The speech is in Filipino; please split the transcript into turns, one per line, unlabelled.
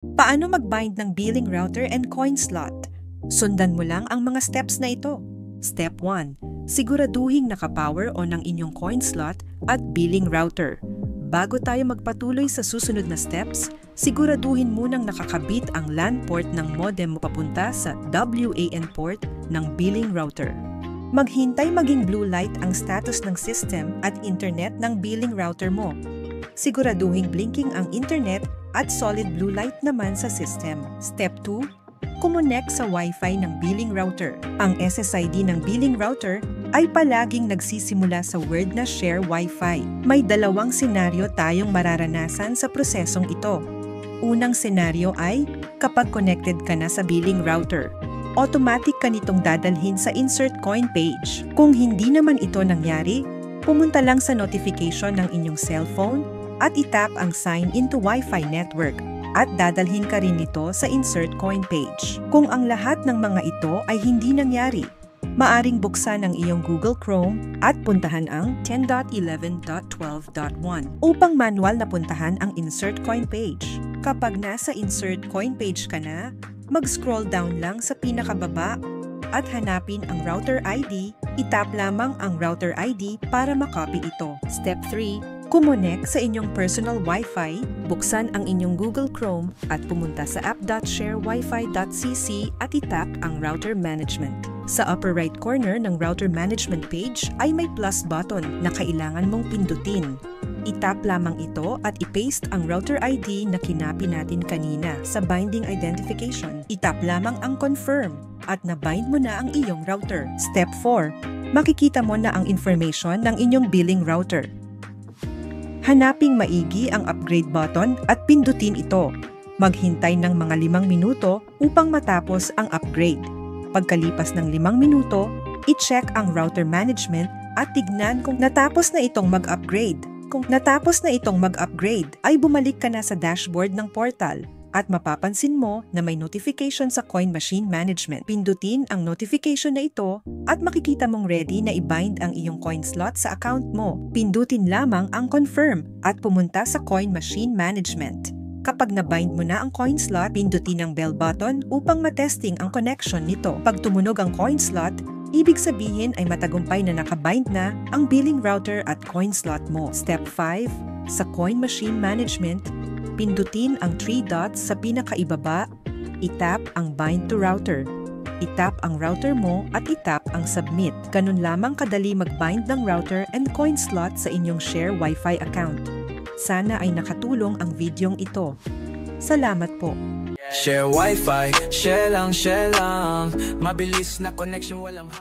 Paano mag-bind ng billing router and coin slot? Sundan mo lang ang mga steps na ito. Step 1. Siguraduhin nakapower on ang inyong coin slot at billing router. Bago tayo magpatuloy sa susunod na steps, siguraduhin munang nakakabit ang LAN port ng modem mo papunta sa WAN port ng billing router. Maghintay maging blue light ang status ng system at internet ng billing router mo. Siguraduhin blinking ang internet at solid blue light naman sa system. Step 2. Kumonek sa Wi-Fi ng billing router. Ang SSID ng billing router ay palaging nagsisimula sa word na share Wi-Fi. May dalawang senaryo tayong mararanasan sa prosesong ito. Unang senaryo ay kapag connected ka na sa billing router. Automatic ka nitong dadalhin sa insert coin page. Kung hindi naman ito nangyari, pumunta lang sa notification ng inyong cellphone at itap ang sign into Wi-Fi network at dadalhin ka rin nito sa insert coin page. Kung ang lahat ng mga ito ay hindi nangyari, maaring buksan ang iyong Google Chrome at puntahan ang 10.11.12.1 upang manual na puntahan ang insert coin page. Kapag nasa insert coin page ka na, mag-scroll down lang sa pinakababa at hanapin ang router ID, itap lamang ang router ID para makopy ito. Step 3. Kumonek sa inyong personal Wi-Fi, buksan ang inyong Google Chrome at pumunta sa app.sharewifi.cc at itap ang router management. Sa upper right corner ng router management page ay may plus button na kailangan mong pindutin. Itap lamang ito at i-paste ang router ID na kinapi natin kanina sa binding identification. Itap lamang ang confirm at na-bind mo na ang iyong router. Step 4. Makikita mo na ang information ng inyong billing router. Hanaping maigi ang upgrade button at pindutin ito. Maghintay ng mga 5 minuto upang matapos ang upgrade. Pagkalipas ng 5 minuto, i-check ang router management at tignan kung natapos na itong mag-upgrade. Kung natapos na itong mag-upgrade, ay bumalik ka na sa dashboard ng portal at mapapansin mo na may notification sa Coin Machine Management. Pindutin ang notification na ito at makikita mong ready na i-bind ang iyong coin slot sa account mo. Pindutin lamang ang confirm at pumunta sa Coin Machine Management. Kapag na-bind mo na ang coin slot, pindutin ang bell button upang matesting ang connection nito. Pag tumunog ang coin slot, ibig sabihin ay matagumpay na nakabind na ang billing router at coin slot mo. Step 5. Sa Coin Machine Management, pindutin ang 3 dots sa pinakaibaba, itap ang bind to router. Itap ang router mo at itap ang submit. Ganun lamang kadali mag-bind ng router and coin slot sa inyong share Wi-Fi account. Sana ay nakatulong ang videong ito. Salamat po.
Share Wi-Fi, share lang, mabilis na connection walang